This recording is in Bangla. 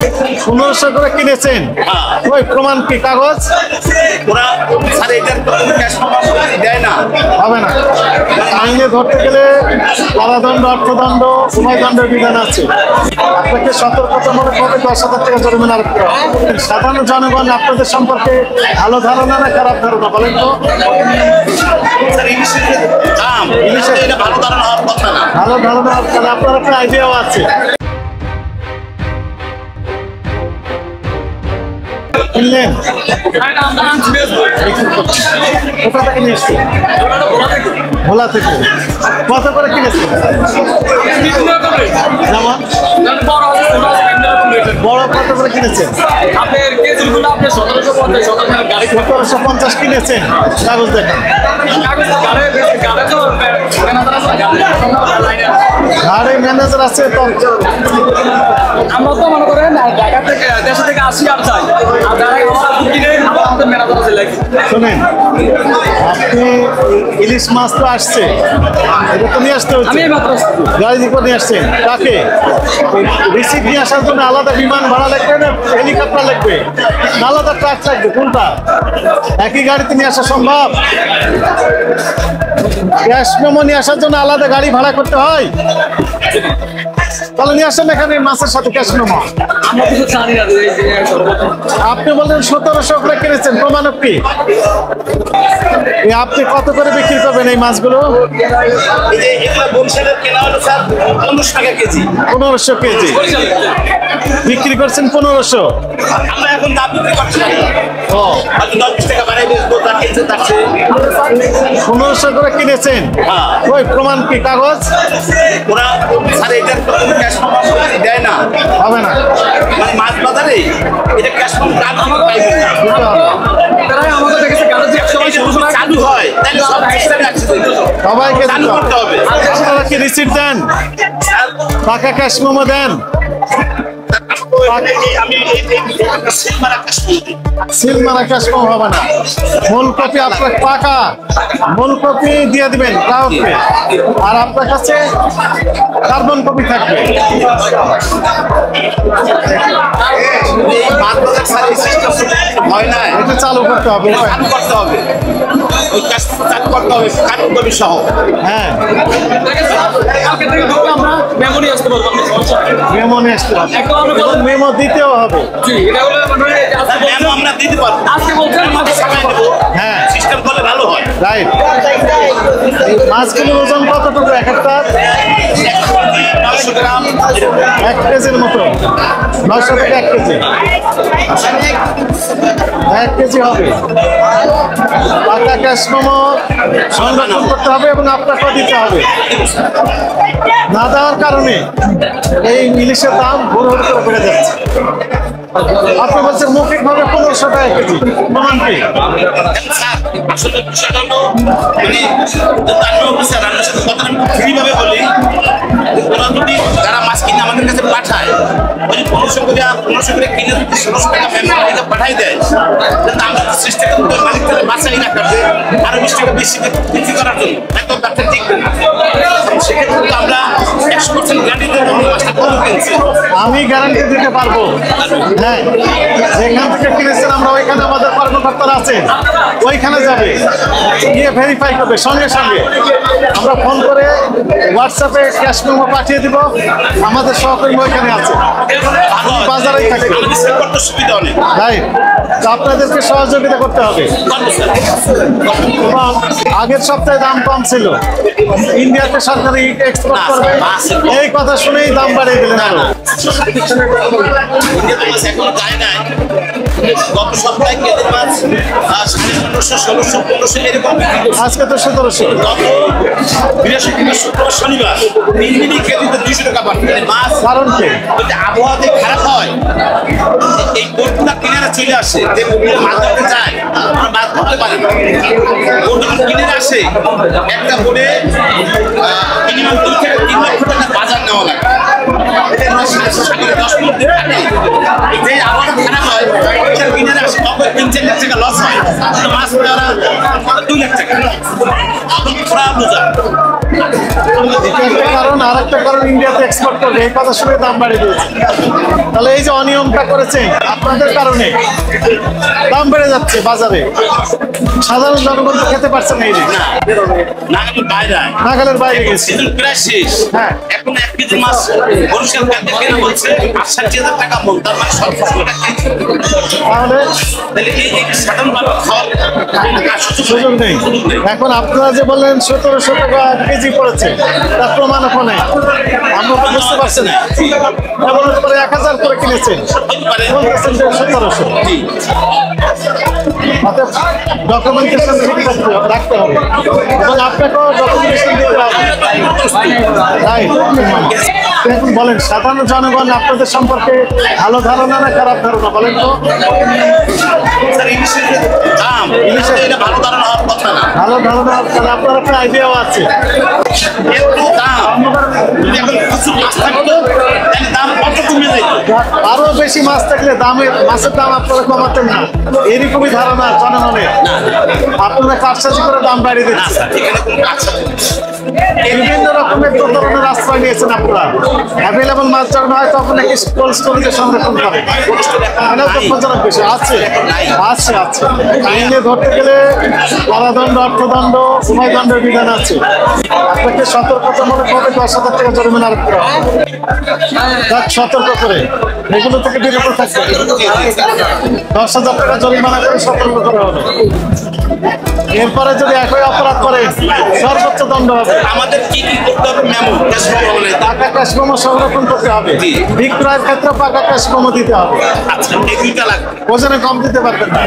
1500 করে কিনেছেন? ওই প্রমাণ কি কাগজ? ওরা স্যার এটার ক্যাশ দেয় না, হবে না। আইনে ধরতে গেলে কারাদণ্ড, অর্থদণ্ড, উভয়দণ্ডের বিধান আছে। আপনাকে সতর্কতামূলক ভাবে 10,000 টাকা জরিমানা রাখতে হবে। সাধারণ জনগণ আপনাদের সম্পর্কে ভালো ধারণা না খারাপ ধারণা বলেন তো? স্যার ইলিশের দাম, এটা ভালো ধারণা হওয়ার কথা না। ভালো ধারণা, আপনার একটা আইডিয়াও আছে। কিনলেন? কোথা থেকে নিয়ে এসছেন? ভোলা থেকে। কত করে কিনেছেন? যেমন বড় কত করে কিনেছেন? 1750 কিনেছেন। কাগজ দেখেন। গাড়ি ম্যানেজার আছে তো। আমরা তো মনে করেন ঢাকা থেকে দেশ থেকে আসি আর যাই, আর যারা কিনে আমাদের ম্যানেজার আছে লাগে। শোনেন, আপনি ইলিশ মাছ তো আসছে, এটা তো নিয়ে আসতে হচ্ছে। আমি মাত্র গাড়ি দিয়ে নিয়ে আসছেন। কাকে রিসিভ নিয়ে আসার জন্য আলাদা বিমান ভাড়া লাগবে না হেলিকপ্টার লাগবে না আলাদা ট্রাক লাগবে? কোনটা? একই গাড়িতে নিয়ে আসা সম্ভব? ক্যাশ মেমো নিয়ে আসার জন্য আলাদা গাড়ি ভাড়া করতে হয়? তাহলে নিয়ে আসেন এখানে মাছের সাথে ক্যাশ মেমো। আমরা কিছু জানি না। আপনি বললেন 1700 করে কিনেছেন, প্রমাণক কি? আপনি কত করে বিক্রি করবেন এই মাছগুলো? এই যে এগুলো বরিশালের কেনা হলো স্যার 1500 টাকা কেজি। 1500 কেজি বিক্রি করছেন 1500। আমরা এখন দাম বিক্রি করছি না, ও, হয়তো 10 টাকা বাড়াই বেচবো, তার কিনছে তার চেয়ে। 1500 করে কিনেছেন? ওই প্রমাণ কি কাগজ? ওরা স্যার এটার ক্যাশ দেয় না, হবে না। মানে মাছ বাজারে এটা ক্যাশ দাম পাইবে না। দিতে হবে। তারাই আমাদের দেখেছে গাড়ি যে একসময় চালু হয় তাহলে সব সিস্টেমে অ্যাক্সেস দিতে হবে। সবাইকে চালু দিতে করতে হবে। আপনারা কি রিসিপ্ট দেন? টাকা ক্যাশ মেমো দেন? সিল মারা ক্যাশ মেমো হবে না। মূল কপি আপনার টাকা মূল কপি দিয়ে দিবেন গ্রাহককে, আর আপনার কাছে কার্বন কপি থাকবে। হয় না, এটা চালু করতে হবে। চালু করতে হবে, ওই ক্যাশ চালু করতে হবে কার্বন কপি সহ। হ্যাঁ, কালকে থেকে ঢুকলে আমরা মেমো নিয়ে আসতে পারবো। মেমো নিয়ে আসতে হবে এবং মেমো দিতেও হবে। জি, এটা হলো মানে আজকে মেমো আমরা দিতে পারবো, আজকে বলছেন আমাদের সামাই দেবো। হ্যাঁ, সিস্টেম করলে ভালো হয়। রাইট। মাছগুলোর ওজন কতটুকু এক একটা? 900 গ্রাম 1 কেজির মতো। 900 থেকে 1 কেজি। 1 কেজি হবে। টাকা ক্যাশ মেমো সংরক্ষণ করতে হবে এবং আপনাকেও দিতে হবে। না দেওয়ার কারণে এই ইলিশের দাম হুড় হুড় করে বেড়ে যাচ্ছে। আপনি বলছেন মৌখিকভাবে 1500 টাকা কেজি, প্রমাণ কি? আসলে বিষয়টা হলো মানে রান্না অফিসার রান্নার সাথে কথা আমি ফ্রিভাবে বলি, ওরা যদি যারা মাছ কিনে আমাদের কাছে পাঠায় ওই 1500 করে কিনে যদি 1600 টাকা মেমো পাঠাই দেয়, তাহলে আমরা চেষ্টা করবো মালিক থেকে বাঁচাই না করবে আরো 20 টাকা বেশি বিক্রি করার জন্য, এত ব্যবসা টিকবে না। সেক্ষেত্রে আমরা 100% গ্যারান্টি দেবো মাছটা কত কিনছি। আমি গ্যারান্টি দিতে পারবো। হ্যাঁ, যেখান থেকে কিনেছেন আমরা ওইখানে আমাদের কর্মকর্তারা আছেন, ওইখানে যাবে গিয়ে ভেরিফাই করবে সঙ্গে সঙ্গে। আমরা ফোন করে হোয়াটসঅ্যাপে ক্যাশ মেমো পাঠিয়ে দিব, আমাদের সহকর্মী ওইখানে আছে, বাজারেই থাকে। আমাদের সেল করতে সুবিধা অনেক। রাইট, আপনাদেরকে সহযোগিতা করতে হবে। এবং আগের সপ্তাহে দাম কম ছিল, ইন্ডিয়াতে সরকারি এক্সপোর্ট করবে এই কথা শুনেই দাম বাড়িয়ে দিলেন আরো। ইন্ডিয়াতে মাছ এখনো যায় নাই। গত সপ্তাহে কেজি মাছ 1550, 1600, 1500 এরকম বিক্রি করছে। আজকে তো 1700। গত বৃহস্পতিবার, শুক্রবার, শনিবার 3 দিনই কেজিতে 200 টাকা বাড়ছে। মাছ কারণ কি? যদি আবহাওয়া যে খারাপ হয়, এই বোটগুলো কিনারা চলে আসে, যে বোটগুলো মাছ ধরতে যায় ওরা মাছ ধরতে পারে না। বোট যখন কিনারা আসে একটা বোটে মিনিমাম 2 থেকে 3 লক্ষ টাকা বাজার নেওয়া লাগে। ওরা সাগরে 10 মিনিট থাকে, যে আবহাওয়া খারাপ হয় কিনারা আসে 3-4 লাখ টাকা লস হয়, মাছ ধরা 2 লাখ টাকা ওরা বোঝা। এটা একটা কারণ, আর একটা কারণ ইন্ডিয়াতে এক্সপোর্ট করবে, এই কথা শুনে দাম বাড়িয়ে দিয়েছে। তাহলে এই যে অনিয়মটা করেছে আপনাদের কারণে দাম বেড়ে যাচ্ছে বাজারে, সাধারণ জনগণ তো খেতে পারছে না। এই যে নাগালের বাইরে নাগালের বাইরে গেছে, সিজন প্রায় শেষ। হ্যাঁ। এখন 1 কেজি মাছ বরিশাল কালকে কেনা বলছে 68,000 টাকা মন, তার মানে 700 টাকা কেজি। তাহলে তাহলে এই সাধারণ মানুষ খাওয়ার সুযোগ নেই। এখন আপনারা যে বললেন 1700 টাকা কেজি পড়েছে, তার প্রমাণ ওখানে আমরা তো বুঝতে পারছি না। এমন করে 1000 করে কিনেছেন, বলতেছেন যে 1700। অতএব ডকুমেন্টেশন ঠিক রাখতে হবে এবং আপনাকেও ডকুমেন্টেশন দিতে হবে। তাই এখন বলেন, সাধারণ জনগণ আপনাদের সম্পর্কে ভালো ধারণা না খারাপ ধারণা বলেন তো? স্যার ইলিশের যে দাম, এটা ভালো ধারণা হওয়ার কথা না। ভালো ধারণা, কারণ আপনার একটা আইডিয়াও আছে। একটু দাম যদি এখন প্রচুর মাছ থাকতো তাহলে দাম কত কমে যেত। আরো বেশি মাছ থাকলে মাছের দাম আপনারা কমাতেন না, এরকমই ধারণা জনগণের। আপনারা কারসাজি করে দাম বাড়িয়ে না দিচ্ছেন। স্যার, এখানে কোনো কাজ বিভিন্ন রকমের প্রতারণার আশ্রয় নিয়েছেন আপনারা। অ্যাভেলেবল মাছ যখন হয় তখন নাকি কোল্ড স্টোরেজে সংরক্ষণ করে, এটাও দুঃখজনক বিষয়। আছে আছে আছে, আইনে ধরতে গেলে কারাদণ্ড, অর্থদণ্ড, উভয় দণ্ডের বিধান আছে। আপনাকে সতর্কতামূলকভাবে 10,000 টাকা জরিমানা আরোপ করা হবে। তার সতর্ক করে এগুলো থেকে বিরত থাকতে হবে। 10,000 টাকা জরিমানা করে সতর্ক করা হবে। এরপরে যদি একই অপরাধ করে সর্বোচ্চ দণ্ড হবে। আমাদের কি কি করতে হবে মেমো ক্যাশ বলে পাকা ক্যাশ মেমো সংরক্ষণ করতে হবে। বিক্রয়ের ক্ষেত্রে পাকা ক্যাশ মেমো দিতে হবে। আচ্ছা, এই দুইটা লাগবে। ওজনে কম দিতে পারবেন না।